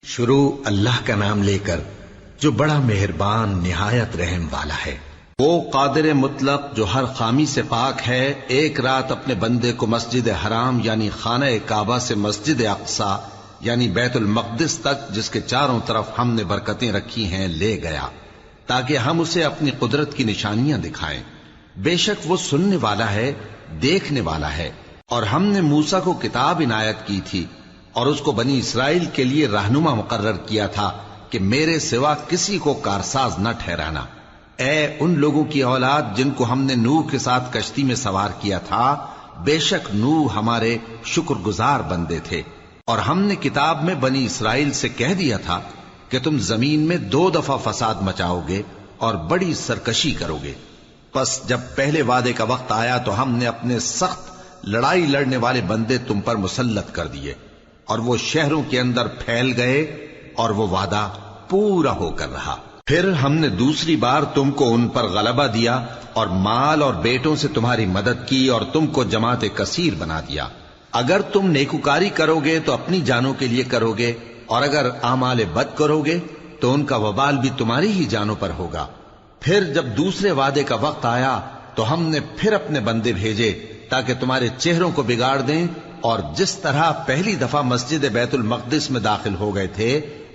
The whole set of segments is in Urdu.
شروع اللہ کا نام لے کر جو بڑا مہربان نہایت رحم والا ہے۔ وہ قادر مطلق جو ہر خامی سے پاک ہے، ایک رات اپنے بندے کو مسجد حرام یعنی خانہ کعبہ سے مسجد اقصی یعنی بیت المقدس تک، جس کے چاروں طرف ہم نے برکتیں رکھی ہیں، لے گیا تاکہ ہم اسے اپنی قدرت کی نشانیاں دکھائیں۔ بے شک وہ سننے والا ہے، دیکھنے والا ہے۔ اور ہم نے موسیٰ کو کتاب عنایت کی تھی اور اس کو بنی اسرائیل کے لیے رہنما مقرر کیا تھا کہ میرے سوا کسی کو کارساز نہ ٹھہرانا۔ اے ان لوگوں کی اولاد جن کو ہم نے نوح کے ساتھ کشتی میں سوار کیا تھا، بے شک نوح ہمارے شکر گزار بندے تھے۔ اور ہم نے کتاب میں بنی اسرائیل سے کہہ دیا تھا کہ تم زمین میں 2 دفعہ فساد مچاؤ گے اور بڑی سرکشی کرو گے۔ پس جب پہلے وعدے کا وقت آیا تو ہم نے اپنے سخت لڑائی لڑنے والے بندے تم پر مسلط کر دیے، اور وہ شہروں کے اندر پھیل گئے، اور وہ وعدہ پورا ہو کر رہا۔ پھر ہم نے دوسری بار تم کو ان پر غلبہ دیا اور مال اور بیٹوں سے تمہاری مدد کی اور تم کو جماعت کثیر بنا دیا۔ اگر تم نیکوکاری کرو گے تو اپنی جانوں کے لیے کرو گے، اور اگر اعمال بد کرو گے تو ان کا وبال بھی تمہاری ہی جانوں پر ہوگا۔ پھر جب دوسرے وعدے کا وقت آیا تو ہم نے پھر اپنے بندے بھیجے تاکہ تمہارے چہروں کو بگاڑ دیں، اور جس طرح پہلی دفعہ مسجد بیت المقدس میں داخل ہو گئے تھے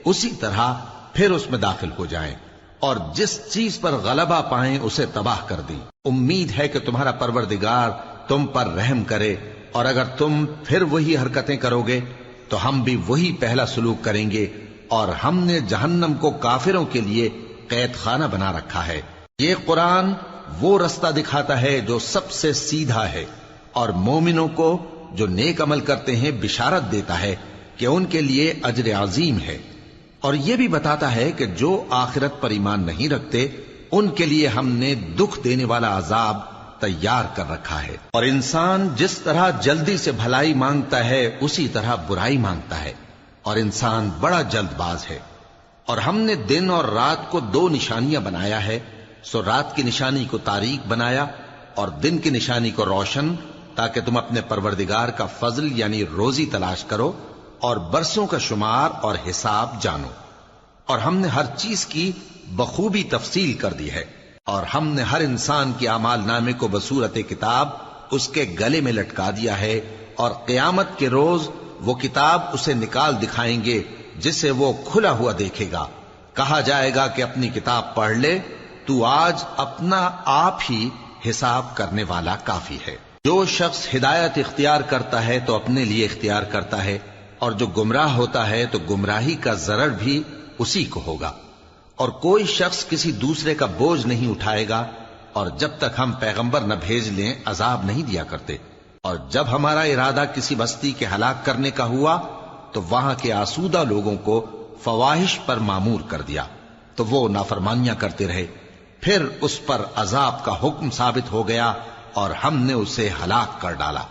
اسی طرح پھر اس میں داخل ہو جائیں، اور جس چیز پر غلبہ پائیں اسے تباہ کر دیں۔ امید ہے کہ تمہارا پروردگار تم پر رحم کرے، اور اگر تم پھر وہی حرکتیں کرو گے تو ہم بھی وہی پہلا سلوک کریں گے، اور ہم نے جہنم کو کافروں کے لیے قید خانہ بنا رکھا ہے۔ یہ قرآن وہ رستہ دکھاتا ہے جو سب سے سیدھا ہے، اور مومنوں کو جو نیک عمل کرتے ہیں بشارت دیتا ہے کہ ان کے لیے اجر عظیم ہے، اور یہ بھی بتاتا ہے کہ جو آخرت پر ایمان نہیں رکھتے ان کے لیے ہم نے دکھ دینے والا عذاب تیار کر رکھا ہے۔ اور انسان جس طرح جلدی سے بھلائی مانگتا ہے اسی طرح برائی مانگتا ہے، اور انسان بڑا جلد باز ہے۔ اور ہم نے دن اور رات کو 2 نشانیاں بنایا ہے، سو رات کی نشانی کو تاریک بنایا اور دن کی نشانی کو روشن، تاکہ تم اپنے پروردگار کا فضل یعنی روزی تلاش کرو اور برسوں کا شمار اور حساب جانو۔ اور ہم نے ہر چیز کی بخوبی تفصیل کر دی ہے، اور ہم نے ہر انسان کے اعمال نامے کو بصورت کتاب اس کے گلے میں لٹکا دیا ہے، اور قیامت کے روز وہ کتاب اسے نکال دکھائیں گے جسے وہ کھلا ہوا دیکھے گا۔ کہا جائے گا کہ اپنی کتاب پڑھ لے، تو آج اپنا آپ ہی حساب کرنے والا کافی ہے۔ جو شخص ہدایت اختیار کرتا ہے تو اپنے لیے اختیار کرتا ہے، اور جو گمراہ ہوتا ہے تو گمراہی کا ضرر بھی اسی کو ہوگا۔ اور کوئی شخص کسی دوسرے کا بوجھ نہیں اٹھائے گا، اور جب تک ہم پیغمبر نہ بھیج لیں عذاب نہیں دیا کرتے۔ اور جب ہمارا ارادہ کسی بستی کے ہلاک کرنے کا ہوا تو وہاں کے آسودہ لوگوں کو فواحش پر مامور کر دیا، تو وہ نافرمانیاں کرتے رہے۔ پھر اس پر عذاب کا حکم ثابت ہو گیا اور ہم نے اسے ہلاک کر ڈالا۔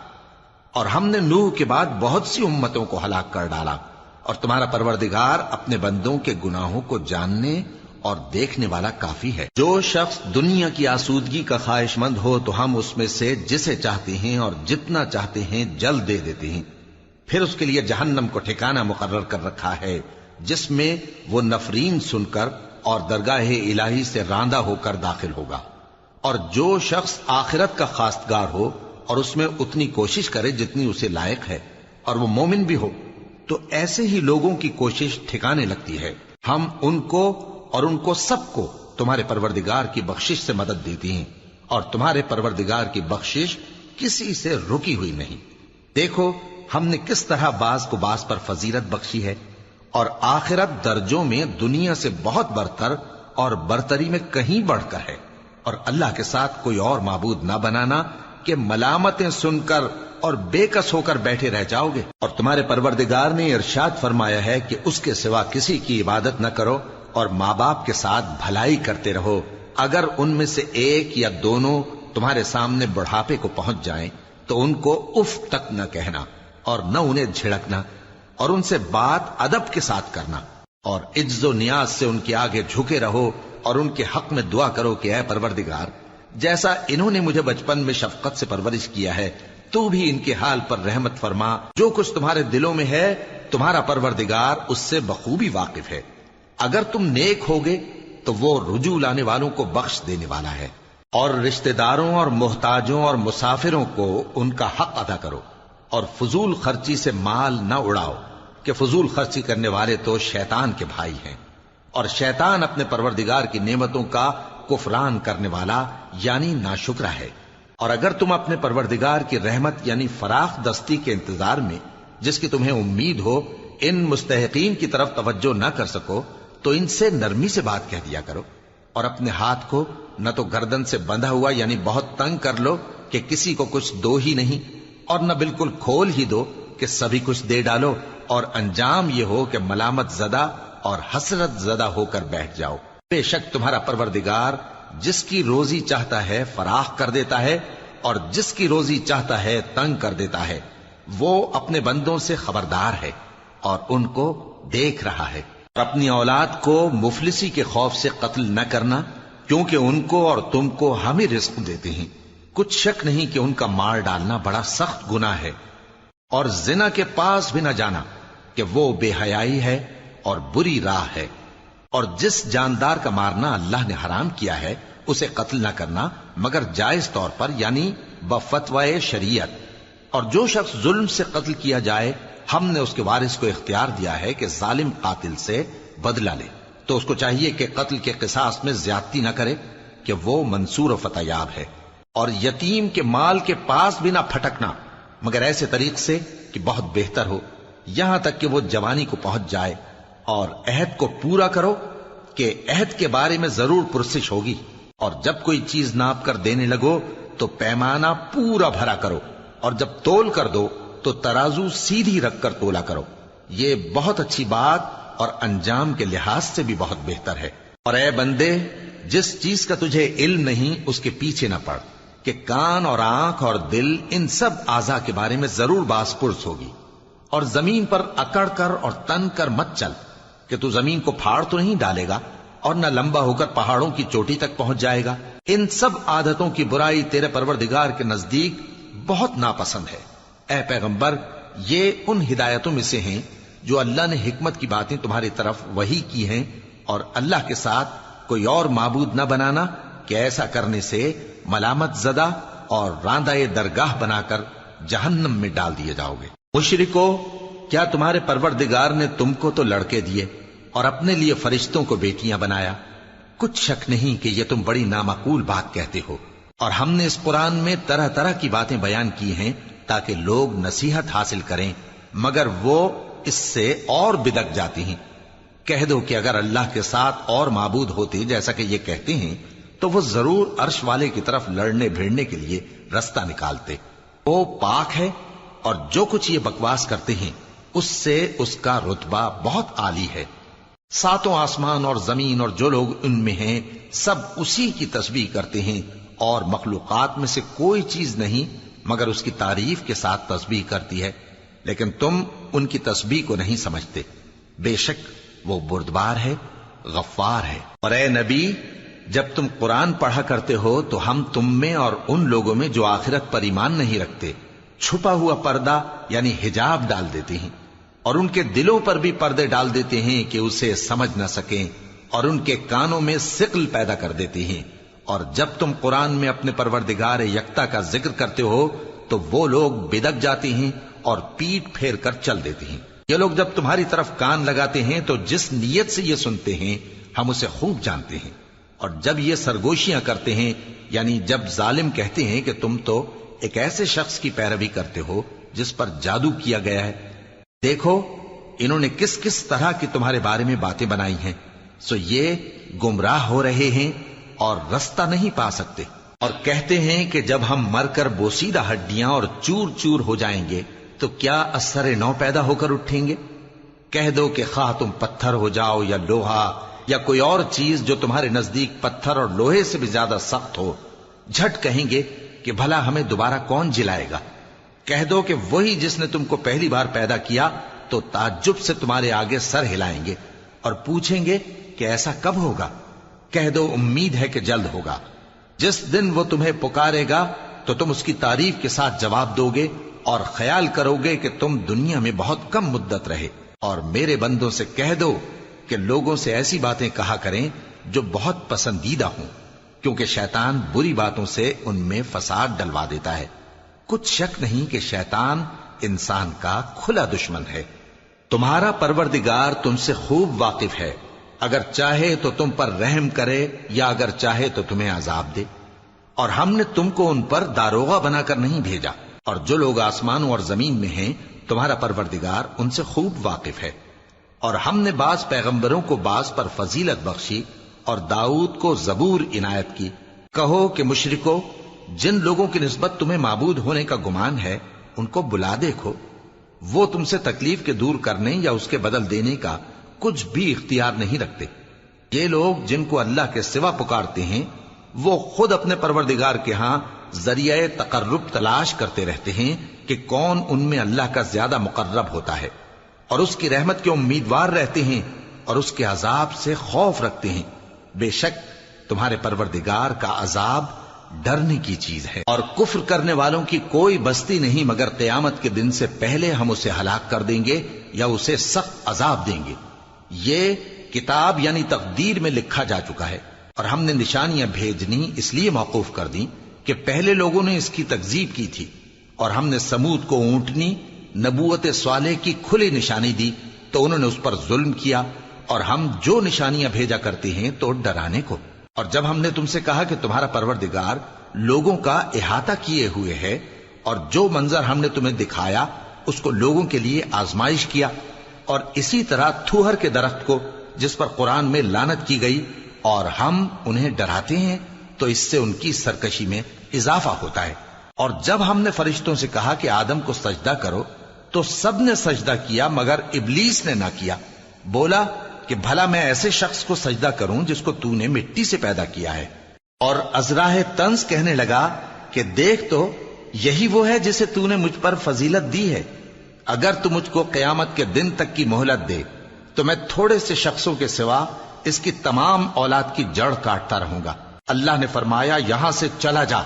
اور ہم نے نوح کے بعد بہت سی امتوں کو ہلاک کر ڈالا، اور تمہارا پروردگار اپنے بندوں کے گناہوں کو جاننے اور دیکھنے والا کافی ہے۔ جو شخص دنیا کی آسودگی کا خواہش مند ہو تو ہم اس میں سے جسے چاہتے ہیں اور جتنا چاہتے ہیں جلد دے دیتے ہیں۔ پھر اس کے لیے جہنم کو ٹھکانہ مقرر کر رکھا ہے، جس میں وہ نفرین سن کر اور درگاہ الہی سے راندہ ہو کر داخل ہوگا۔ اور جو شخص آخرت کا خواستگار ہو اور اس میں اتنی کوشش کرے جتنی اسے لائق ہے، اور وہ مومن بھی ہو، تو ایسے ہی لوگوں کی کوشش ٹھکانے لگتی ہے۔ ہم ان کو اور ان کو سب کو تمہارے پروردگار کی بخشش سے مدد دیتی ہیں، اور تمہارے پروردگار کی بخشش کسی سے رکی ہوئی نہیں۔ دیکھو ہم نے کس طرح بعض کو بعض پر فضیلت بخشی ہے، اور آخرت درجوں میں دنیا سے بہت برتر اور برتری میں کہیں بڑھ کر ہے۔ اور اللہ کے ساتھ کوئی اور معبود نہ بنانا کہ ملامتیں سن کر اور بے کس ہو کر بیٹھے رہ جاؤ گے۔ اور تمہارے پروردگار نے ارشاد فرمایا ہے کہ اس کے سوا کسی کی عبادت نہ کرو، اور ماں باپ کے ساتھ بھلائی کرتے رہو۔ اگر ان میں سے ایک یا دونوں تمہارے سامنے بڑھاپے کو پہنچ جائیں تو ان کو اف تک نہ کہنا، اور نہ انہیں جھڑکنا، اور ان سے بات ادب کے ساتھ کرنا، اور عجز و نیاز سے ان کے آگے جھکے رہو، اور ان کے حق میں دعا کرو کہ اے پروردگار، جیسا انہوں نے مجھے بچپن میں شفقت سے پرورش کیا ہے، تو بھی ان کے حال پر رحمت فرما۔ جو کچھ تمہارے دلوں میں ہے تمہارا پروردگار اس سے بخوبی واقف ہے۔ اگر تم نیک ہوگے تو وہ رجوع لانے والوں کو بخش دینے والا ہے۔ اور رشتہ داروں اور محتاجوں اور مسافروں کو ان کا حق ادا کرو، اور فضول خرچی سے مال نہ اڑاؤ، کہ فضول خرچی کرنے والے تو شیطان کے بھائی ہیں، اور شیطان اپنے پروردگار کی نعمتوں کا کفران کرنے والا یعنی ناشکرا ہے۔ اور اگر تم اپنے پروردگار کی رحمت یعنی فراخ دستی کے انتظار میں، جس کی تمہیں امید ہو، ان مستحقین کی طرف توجہ نہ کر سکو تو ان سے نرمی سے بات کہہ دیا کرو، اور اپنے ہاتھ کو نہ تو گردن سے بندھا ہوا یعنی بہت تنگ کر لو کہ کسی کو کچھ دو ہی نہیں، اور نہ بالکل کھول ہی دو کہ سبھی کچھ دے ڈالو، اور انجام یہ ہو کہ ملامت زدہ اور حسرت زدہ ہو کر بیٹھ جاؤ۔ بے شک تمہارا پروردگار جس کی روزی چاہتا ہے فراخ کر دیتا ہے، اور جس کی روزی چاہتا ہے تنگ کر دیتا ہے۔ وہ اپنے بندوں سے خبردار ہے اور ان کو دیکھ رہا ہے۔ اور اپنی اولاد کو مفلسی کے خوف سے قتل نہ کرنا، کیونکہ ان کو اور تم کو ہم ہی رزق دیتے ہیں۔ کچھ شک نہیں کہ ان کا مار ڈالنا بڑا سخت گناہ ہے۔ اور زنا کے پاس بھی نہ جانا، کہ وہ بے حیائی ہے اور بری راہ ہے۔ اور جس جاندار کا مارنا اللہ نے حرام کیا ہے اسے قتل نہ کرنا مگر جائز طور پر یعنی بفتوائے شریعت۔ اور جو شخص ظلم سے قتل کیا جائے، ہم نے اس کے وارث کو اختیار دیا ہے کہ ظالم قاتل سے بدلہ لے، تو اس کو چاہیے کہ قتل کے قصاص میں زیادتی نہ کرے، کہ وہ منصور و فتح یاب ہے۔ اور یتیم کے مال کے پاس بھی نہ پھٹکنا مگر ایسے طریق سے کہ بہت بہتر ہو، یہاں تک کہ وہ جوانی کو پہنچ جائے۔ اور عہد کو پورا کرو، کہ عہد کے بارے میں ضرور پرسش ہوگی۔ اور جب کوئی چیز ناپ کر دینے لگو تو پیمانہ پورا بھرا کرو، اور جب تول کر دو تو ترازو سیدھی رکھ کر تولا کرو، یہ بہت اچھی بات اور انجام کے لحاظ سے بھی بہت بہتر ہے۔ اور اے بندے، جس چیز کا تجھے علم نہیں اس کے پیچھے نہ پڑ، کہ کان اور آنکھ اور دل ان سب اعضاء کے بارے میں ضرور باز پرس ہوگی۔ اور زمین پر اکڑ کر اور تن کر مت چل، کہ تو زمین کو پھاڑ تو نہیں ڈالے گا، اور نہ لمبا ہو کر پہاڑوں کی چوٹی تک پہنچ جائے گا۔ ان سب عادتوں کی برائی تیرے پروردگار کے نزدیک بہت ناپسند ہے۔ اے پیغمبر، یہ ان ہدایتوں میں سے ہیں جو اللہ نے حکمت کی باتیں تمہاری طرف وحی کی ہیں، اور اللہ کے ساتھ کوئی اور معبود نہ بنانا، کہ ایسا کرنے سے ملامت زدہ اور راندہ درگاہ بنا کر جہنم میں ڈال دیے جاؤ گے۔ مشرکو، کیا تمہارے پروردگار نے تم کو تو لڑکے دیے اور اپنے لیے فرشتوں کو بیٹیاں بنایا؟ کچھ شک نہیں کہ یہ تم بڑی نامعقول بات کہتے ہو۔ اور ہم نے اس قرآن میں طرح طرح کی باتیں بیان کی ہیں تاکہ لوگ نصیحت حاصل کریں، مگر وہ اس سے اور بدک جاتی ہیں۔ کہہ دو کہ اگر اللہ کے ساتھ اور معبود ہوتے جیسا کہ یہ کہتے ہیں تو وہ ضرور عرش والے کی طرف لڑنے بھیڑنے کے لیے رستہ نکالتے۔ وہ پاک ہے، اور جو کچھ یہ بکواس کرتے ہیں اس سے اس کا رتبہ بہت عالی ہے۔ ساتوں آسمان اور زمین اور جو لوگ ان میں ہیں سب اسی کی تسبیح کرتے ہیں، اور مخلوقات میں سے کوئی چیز نہیں مگر اس کی تعریف کے ساتھ تسبیح کرتی ہے، لیکن تم ان کی تسبیح کو نہیں سمجھتے۔ بے شک وہ بردبار ہے، غفار ہے۔ اور اے نبی، جب تم قرآن پڑھا کرتے ہو تو ہم تم میں اور ان لوگوں میں جو آخرت پر ایمان نہیں رکھتے چھپا ہوا پردہ یعنی حجاب ڈال دیتے ہیں، اور ان کے دلوں پر بھی پردے ڈال دیتے ہیں کہ اسے سمجھ نہ سکیں، اور ان کے کانوں میں ثقل پیدا کر دیتے ہیں۔ اور جب تم قرآن میں اپنے پروردگار یکتا کا ذکر کرتے ہو تو وہ لوگ بدک جاتے ہیں اور پیٹ پھیر کر چل دیتے ہیں۔ یہ لوگ جب تمہاری طرف کان لگاتے ہیں تو جس نیت سے یہ سنتے ہیں ہم اسے خوب جانتے ہیں، اور جب یہ سرگوشیاں کرتے ہیں یعنی جب ظالم کہتے ہیں کہ تم تو ایک ایسے شخص کی پیروی کرتے ہو جس پر جادو کیا گیا ہے، دیکھو انہوں نے کس کس طرح کی تمہارے بارے میں باتیں بنائی ہیں، سو یہ گمراہ ہو رہے ہیں اور رستہ نہیں پا سکتے۔ اور کہتے ہیں کہ جب ہم مر کر بوسیدہ ہڈیاں اور چور چور ہو جائیں گے تو کیا اثر نو پیدا ہو کر اٹھیں گے؟ کہہ دو کہ خواہ تم پتھر ہو جاؤ یا لوہا یا کوئی اور چیز جو تمہارے نزدیک پتھر اور لوہے سے بھی زیادہ سخت ہو، جھٹ کہیں گے کہ بھلا ہمیں دوبارہ کون جلائے گا؟ کہہ دو کہ وہی جس نے تم کو پہلی بار پیدا کیا تو تعجب سے تمہارے آگے سر ہلائیں گے اور پوچھیں گے کہ ایسا کب ہوگا؟ کہہ دو امید ہے کہ جلد ہوگا۔ جس دن وہ تمہیں پکارے گا تو تم اس کی تعریف کے ساتھ جواب دو گے اور خیال کرو گے کہ تم دنیا میں بہت کم مدت رہے۔ اور میرے بندوں سے کہہ دو کہ لوگوں سے ایسی باتیں کہا کریں جو بہت پسندیدہ ہوں، کیونکہ شیطان بری باتوں سے ان میں فساد ڈلوا دیتا ہے۔ کچھ شک نہیں کہ شیطان انسان کا کھلا دشمن ہے۔ تمہارا پروردگار تم سے خوب واقف ہے، اگر چاہے تو تم پر رحم کرے یا اگر چاہے تو تمہیں عذاب دے۔ اور ہم نے تم کو ان پر داروغہ بنا کر نہیں بھیجا، اور جو لوگ آسمانوں اور زمین میں ہیں تمہارا پروردگار ان سے خوب واقف ہے۔ اور ہم نے بعض پیغمبروں کو بعض پر فضیلت بخشی اور داؤد کو زبور عنایت کی۔ کہو کہ مشرکو، جن لوگوں کی نسبت تمہیں معبود ہونے کا گمان ہے ان کو بلا دیکھو، وہ تم سے تکلیف کے دور کرنے یا اس کے بدل دینے کا کچھ بھی اختیار نہیں رکھتے۔ یہ لوگ جن کو اللہ کے سوا پکارتے ہیں وہ خود اپنے پروردگار کے ہاں ذریعہ تقرب تلاش کرتے رہتے ہیں کہ کون ان میں اللہ کا زیادہ مقرب ہوتا ہے، اور اس کی رحمت کے امیدوار رہتے ہیں اور اس کے عذاب سے خوف رکھتے ہیں۔ بے شک تمہارے پروردگار کا عذاب ڈرنے کی چیز ہے، اور کفر کرنے والوں کی کوئی بستی نہیں مگر قیامت کے دن سے پہلے ہم اسے ہلاک کر دیں گے یا اسے سخت عذاب دیں گے۔ یہ کتاب یعنی تقدیر میں لکھا جا چکا ہے، اور ہم نے نشانیاں بھیجنی اس لیے موقوف کر دیں کہ پہلے لوگوں نے اس کی تکذیب کی تھی، اور ہم نے سمود کو اونٹنی نبوت صالح کی کھلی نشانی دی تو انہوں نے اس پر ظلم کیا، اور ہم جو نشانیاں بھیجا کرتے ہیں تو ڈرانے کو۔ اور جب ہم نے تم سے کہا کہ تمہارا پروردگار لوگوں کا احاطہ کیے ہوئے ہے، اور جو منظر ہم نے تمہیں دکھایا اس کو لوگوں کے لیے آزمائش کیا، اور اسی طرح تھوہر کے درخت کو جس پر قرآن میں لعنت کی گئی، اور ہم انہیں ڈراتے ہیں تو اس سے ان کی سرکشی میں اضافہ ہوتا ہے۔ اور جب ہم نے فرشتوں سے کہا کہ آدم کو سجدہ کرو تو سب نے سجدہ کیا مگر ابلیس نے نہ کیا، بولا کہ بھلا میں ایسے شخص کو سجدہ کروں جس کو تو نے مٹی سے پیدا کیا ہے۔ اور ازراہ طنز کہنے لگا کہ دیکھ تو یہی وہ ہے جسے تو نے مجھ پر فضیلت دی ہے، اگر تو مجھ کو قیامت کے دن تک کی مہلت دے تو میں تھوڑے سے شخصوں کے سوا اس کی تمام اولاد کی جڑ کاٹتا رہوں گا۔ اللہ نے فرمایا یہاں سے چلا جا،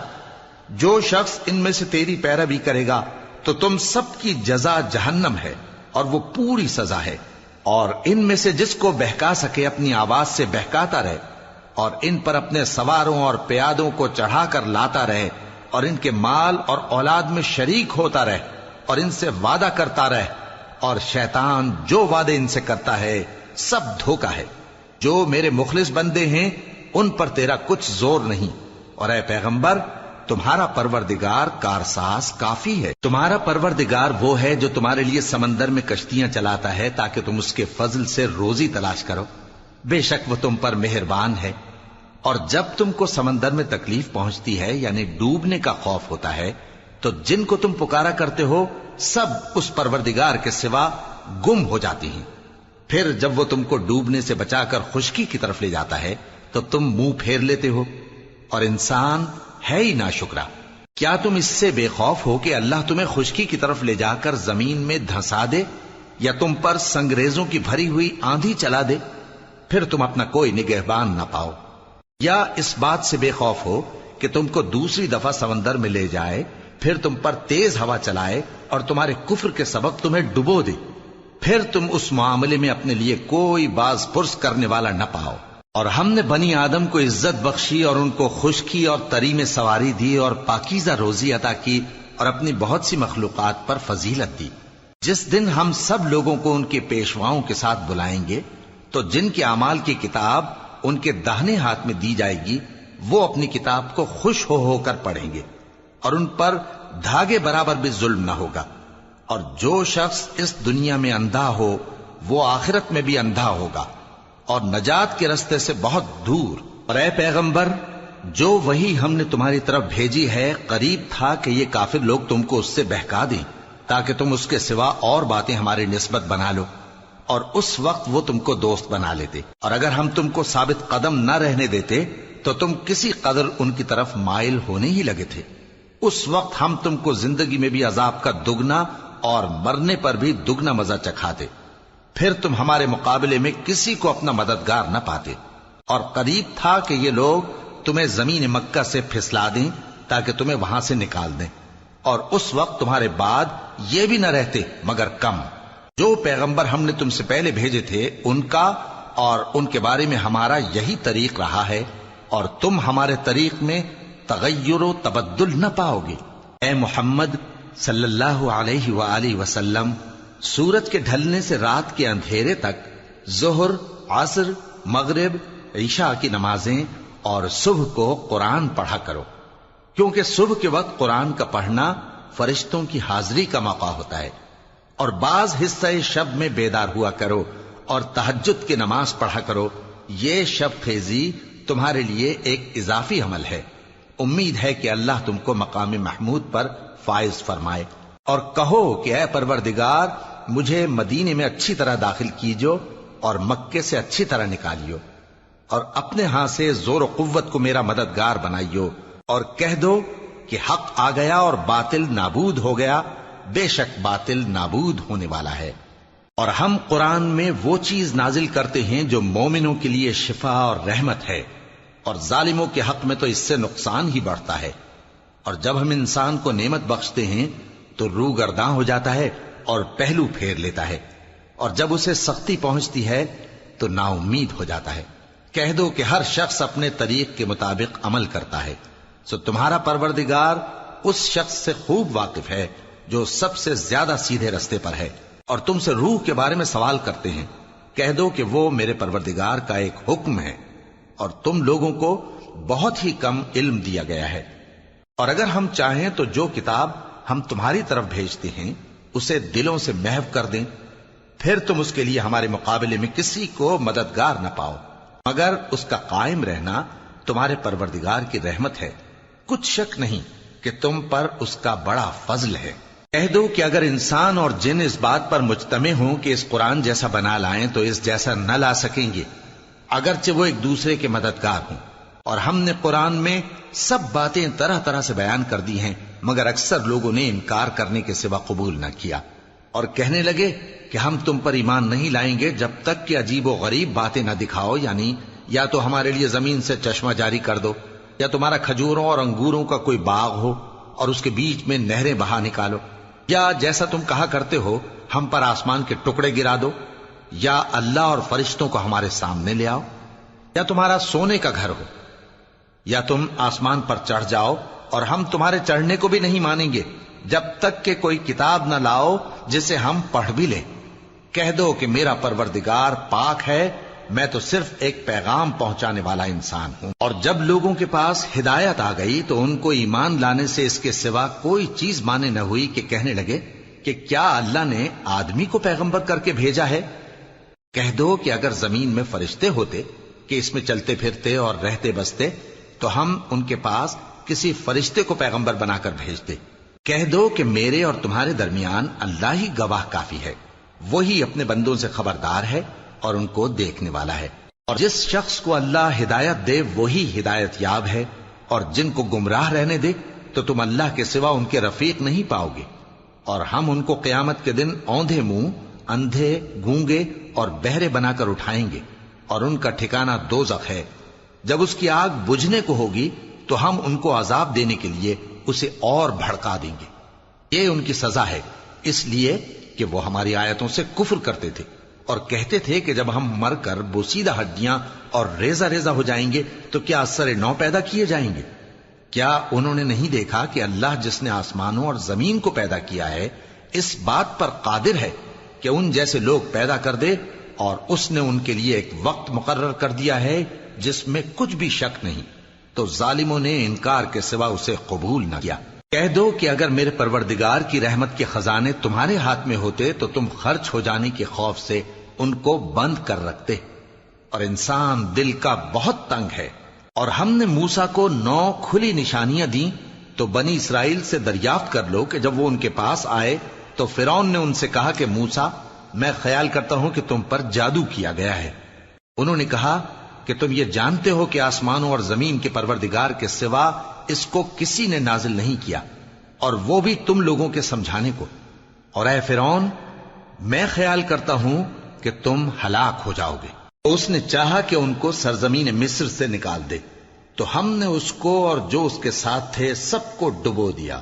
جو شخص ان میں سے تیری پیروی کرے گا تو تم سب کی جزا جہنم ہے اور وہ پوری سزا ہے، اور ان میں سے جس کو بہکا سکے اپنی آواز سے بہکاتا رہے، اور ان پر اپنے سواروں اور پیادوں کو چڑھا کر لاتا رہے، اور ان کے مال اور اولاد میں شریک ہوتا رہے، اور ان سے وعدہ کرتا رہے، اور شیطان جو وعدے ان سے کرتا ہے سب دھوکا ہے۔ جو میرے مخلص بندے ہیں ان پر تیرا کچھ زور نہیں، اور اے پیغمبر تمہارا پروردگار کارساز کافی ہے۔ تمہارا پروردگار وہ ہے جو تمہارے لیے سمندر میں کشتیاں چلاتا ہے تاکہ تم اس کے فضل سے روزی تلاش کرو، بے شک وہ تم پر مہربان ہے۔ اور جب تم کو سمندر میں تکلیف پہنچتی ہے یعنی ڈوبنے کا خوف ہوتا ہے تو جن کو تم پکارا کرتے ہو سب اس پروردگار کے سوا گم ہو جاتی ہیں، پھر جب وہ تم کو ڈوبنے سے بچا کر خشکی کی طرف لے جاتا ہے تو تم منہ پھیر لیتے ہو، اور انسان ہے ہی ناشکرا۔ کیا تم اس سے بے خوف ہو کہ اللہ تمہیں خشکی کی طرف لے جا کر زمین میں دھنسا دے یا تم پر سنگریزوں کی بھری ہوئی آندھی چلا دے، پھر تم اپنا کوئی نگہبان نہ پاؤ؟ یا اس بات سے بے خوف ہو کہ تم کو دوسری دفعہ سمندر میں لے جائے، پھر تم پر تیز ہوا چلائے اور تمہارے کفر کے سبب تمہیں ڈبو دے، پھر تم اس معاملے میں اپنے لیے کوئی باز پرس کرنے والا نہ پاؤ۔ اور ہم نے بنی آدم کو عزت بخشی اور ان کو خشکی اور تری میں سواری دی اور پاکیزہ روزی عطا کی اور اپنی بہت سی مخلوقات پر فضیلت دی۔ جس دن ہم سب لوگوں کو ان کے پیشواؤں کے ساتھ بلائیں گے تو جن کے اعمال کی کتاب ان کے داہنے ہاتھ میں دی جائے گی وہ اپنی کتاب کو خوش ہو کر پڑھیں گے، اور ان پر دھاگے برابر بھی ظلم نہ ہوگا۔ اور جو شخص اس دنیا میں اندھا ہو وہ آخرت میں بھی اندھا ہوگا اور نجات کے رستے سے بہت دور۔ اور اے پیغمبر جو وہی ہم نے تمہاری طرف بھیجی ہے قریب تھا کہ یہ کافر لوگ تم کو اس سے بہکا دیں تاکہ تم اس کے سوا اور باتیں ہماری نسبت بنا لو، اور اس وقت وہ تم کو دوست بنا لیتے، اور اگر ہم تم کو ثابت قدم نہ رہنے دیتے تو تم کسی قدر ان کی طرف مائل ہونے ہی لگے تھے۔ اس وقت ہم تم کو زندگی میں بھی عذاب کا دگنا اور مرنے پر بھی دگنا مزہ چکھاتے، پھر تم ہمارے مقابلے میں کسی کو اپنا مددگار نہ پاتے۔ اور قریب تھا کہ یہ لوگ تمہیں زمین مکہ سے پھسلا دیں تاکہ تمہیں وہاں سے نکال دیں، اور اس وقت تمہارے بعد یہ بھی نہ رہتے مگر کم۔ جو پیغمبر ہم نے تم سے پہلے بھیجے تھے ان کا اور ان کے بارے میں ہمارا یہی طریق رہا ہے، اور تم ہمارے طریق میں تغیر و تبدل نہ پاؤ گے۔ اے محمد صلی اللہ علیہ وآلہ وسلم، سورج کے ڈھلنے سے رات کے اندھیرے تک ظہر، عصر، مغرب، عشاء کی نمازیں اور صبح کو قرآن پڑھا کرو، کیونکہ صبح کے وقت قرآن کا پڑھنا فرشتوں کی حاضری کا موقع ہوتا ہے، اور بعض حصہ شب میں بیدار ہوا کرو اور تہجد کی نماز پڑھا کرو۔ یہ شب خیزی تمہارے لیے ایک اضافی عمل ہے۔ امید ہے کہ اللہ تم کو مقام محمود پر فائز فرمائے۔ اور کہو کہ اے پروردگار، مجھے مدینے میں اچھی طرح داخل کیجو اور مکے سے اچھی طرح نکالیو، اور اپنے ہاں سے زور و قوت کو میرا مددگار بنائیو، اور کہہ دو کہ حق آ گیا اور باطل نابود ہو گیا، بے شک باطل نابود ہونے والا ہے۔ اور ہم قرآن میں وہ چیز نازل کرتے ہیں جو مومنوں کے لیے شفا اور رحمت ہے، اور ظالموں کے حق میں تو اس سے نقصان ہی بڑھتا ہے۔ اور جب ہم انسان کو نعمت بخشتے ہیں تو روح گرداں ہو جاتا ہے اور پہلو پھیر لیتا ہے، اور جب اسے سختی پہنچتی ہے تو نا امید ہو جاتا ہے۔ کہہ دو کہ ہر شخص اپنے طریق کے مطابق عمل کرتا ہے، سو تمہارا پروردگار اس شخص سے خوب واقف ہے جو سب سے زیادہ سیدھے رستے پر ہے۔ اور تم سے روح کے بارے میں سوال کرتے ہیں، کہہ دو کہ وہ میرے پروردگار کا ایک حکم ہے، اور تم لوگوں کو بہت ہی کم علم دیا گیا ہے۔ اور اگر ہم چاہیں تو جو کتاب ہم تمہاری طرف بھیجتے ہیں اسے دلوں سے محو کر دیں، پھر تم اس کے لیے ہمارے مقابلے میں کسی کو مددگار نہ پاؤ، مگر اس کا قائم رہنا تمہارے پروردگار کی رحمت ہے، کچھ شک نہیں کہ تم پر اس کا بڑا فضل ہے۔ کہہ دو کہ اگر انسان اور جن اس بات پر مجتمع ہوں کہ اس قرآن جیسا بنا لائیں تو اس جیسا نہ لا سکیں گے، اگرچہ وہ ایک دوسرے کے مددگار ہوں۔ اور ہم نے قرآن میں سب باتیں طرح طرح سے بیان کر دی ہیں، مگر اکثر لوگوں نے انکار کرنے کے سوا قبول نہ کیا، اور کہنے لگے کہ ہم تم پر ایمان نہیں لائیں گے جب تک کہ عجیب و غریب باتیں نہ دکھاؤ، یعنی یا تو ہمارے لیے زمین سے چشمہ جاری کر دو، یا تمہارا کھجوروں اور انگوروں کا کوئی باغ ہو اور اس کے بیچ میں نہریں بہا نکالو، یا جیسا تم کہا کرتے ہو ہم پر آسمان کے ٹکڑے گرا دو، یا اللہ اور فرشتوں کو ہمارے سامنے لے آؤ، یا تمہارا سونے کا گھر ہو، یا تم آسمان پر چڑھ جاؤ، اور ہم تمہارے چڑھنے کو بھی نہیں مانیں گے جب تک کہ کوئی کتاب نہ لاؤ جسے ہم پڑھ بھی لیں۔ کہہ دو کہ میرا پروردگار پاک ہے، میں تو صرف ایک پیغام پہنچانے والا انسان ہوں۔ اور جب لوگوں کے پاس ہدایت آ گئی تو ان کو ایمان لانے سے اس کے سوا کوئی چیز مانے نہ ہوئی کہ کہنے لگے کہ کیا اللہ نے آدمی کو پیغمبر کر کے بھیجا ہے؟ کہہ دو کہ اگر زمین میں فرشتے ہوتے کہ اس میں چلتے پھرتے اور رہتے بستے تو ہم ان کے پاس کسی فرشتے کو پیغمبر بنا کر بھیجتے۔ کہہ دو کہ میرے اور تمہارے درمیان اللہ ہی گواہ کافی ہے، وہی اپنے بندوں سے خبردار ہے اور ان کو دیکھنے والا ہے۔ اور جس شخص کو اللہ ہدایت دے وہی ہدایت یاب ہے، اور جن کو گمراہ رہنے دے تو تم اللہ کے سوا ان کے رفیق نہیں پاؤ گے۔ اور ہم ان کو قیامت کے دن اوندھے منہ، اندھے، گونگے اور بہرے بنا کر اٹھائیں گے، اور ان کا ٹھکانہ دوزخ ہے۔ جب اس کی آگ بجھنے کو ہوگی تو ہم ان کو عذاب دینے کے لیے اسے اور بھڑکا دیں گے۔ یہ ان کی سزا ہے، اس لیے کہ وہ ہماری آیتوں سے کفر کرتے تھے اور کہتے تھے کہ جب ہم مر کر بوسیدہ ہڈیاں اور ریزہ ریزہ ہو جائیں گے تو کیا اثر نو پیدا کیے جائیں گے؟ کیا انہوں نے نہیں دیکھا کہ اللہ جس نے آسمانوں اور زمین کو پیدا کیا ہے اس بات پر قادر ہے کہ ان جیسے لوگ پیدا کر دے، اور اس نے ان کے لیے ایک وقت مقرر کر دیا ہے جس میں کچھ بھی شک نہیں، تو ظالموں نے انکار کے سوا اسے قبول نہ کیا۔ کہہ دو کہ اگر میرے پروردگار کی رحمت کے خزانے تمہارے ہاتھ میں ہوتے تو تم خرچ ہو جانے کے خوف سے ان کو بند کر رکھتے، اور انسان دل کا بہت تنگ ہے۔ اور ہم نے موسیٰ کو 9 کھلی نشانیاں دیں تو بنی اسرائیل سے دریافت کر لو کہ جب وہ ان کے پاس آئے تو فرعون نے ان سے کہا کہ موسیٰ، میں خیال کرتا ہوں کہ تم پر جادو کیا گیا ہے۔ انہوں نے کہا کہ تم یہ جانتے ہو کہ آسمانوں اور زمین کے پروردگار کے سوا اس کو کسی نے نازل نہیں کیا، اور وہ بھی تم لوگوں کے سمجھانے کو۔ اور اے فرعون، میں خیال کرتا ہوں کہ تم ہلاک ہو جاؤ گے۔ اس نے چاہا کہ ان کو سرزمین مصر سے نکال دے، تو ہم نے اس کو اور جو اس کے ساتھ تھے سب کو ڈبو دیا،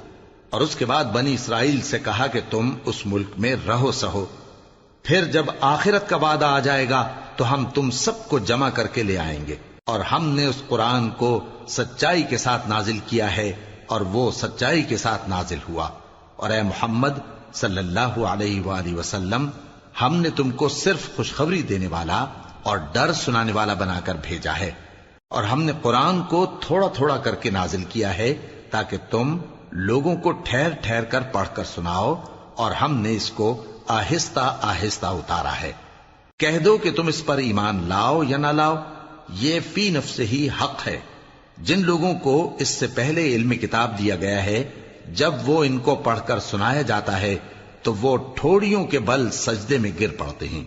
اور اس کے بعد بنی اسرائیل سے کہا کہ تم اس ملک میں رہو سہو، پھر جب آخرت کا وعدہ آ جائے گا تو ہم تم سب کو جمع کر کے لے آئیں گے، اور ہم نے اس قرآن کو سچائی کے ساتھ نازل کیا ہے اور وہ سچائی کے ساتھ نازل ہوا۔ اور اے محمد صلی اللہ علیہ وآلہ وسلم، ہم نے تم کو صرف خوشخبری دینے والا اور ڈر سنانے والا بنا کر بھیجا ہے، اور ہم نے قرآن کو تھوڑا تھوڑا کر کے نازل کیا ہے تاکہ تم لوگوں کو ٹھہر ٹھہر کر پڑھ کر سناؤ، اور ہم نے اس کو آہستہ آہستہ اتارا ہے۔ کہہ دو کہ تم اس پر ایمان لاؤ یا نہ لاؤ، یہ فی نفس ہی حق ہے۔ جن لوگوں کو اس سے پہلے علم کتاب دیا گیا ہے، جب وہ ان کو پڑھ کر سنایا جاتا ہے تو وہ ٹھوڑیوں کے بل سجدے میں گر پڑتے ہیں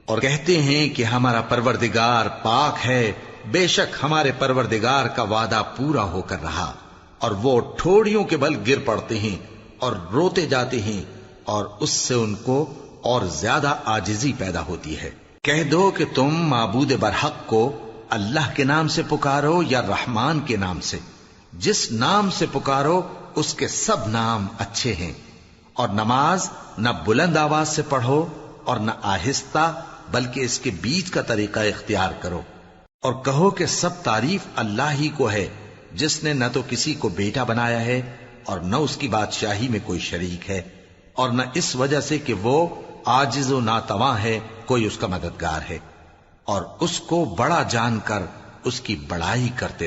اور کہتے ہیں کہ ہمارا پروردگار پاک ہے، بے شک ہمارے پروردگار کا وعدہ پورا ہو کر رہا، اور وہ ٹھوڑیوں کے بل گر پڑتے ہیں اور روتے جاتے ہیں، اور اس سے ان کو اور زیادہ عاجزی پیدا ہوتی ہے۔ کہہ دو کہ تم معبود برحق کو اللہ کے نام سے پکارو یا رحمان کے نام سے، جس نام سے پکارو اس کے سب نام اچھے ہیں، اور نماز نہ بلند آواز سے پڑھو اور نہ آہستہ، بلکہ اس کے بیچ کا طریقہ اختیار کرو، اور کہو کہ سب تعریف اللہ ہی کو ہے، جس نے نہ تو کسی کو بیٹا بنایا ہے اور نہ اس کی بادشاہی میں کوئی شریک ہے، اور نہ اس وجہ سے کہ وہ عاجز و ناتواں ہے کوئی اس کا مددگار ہے، اور اس کو بڑا جان کر اس کی بڑائی کرتے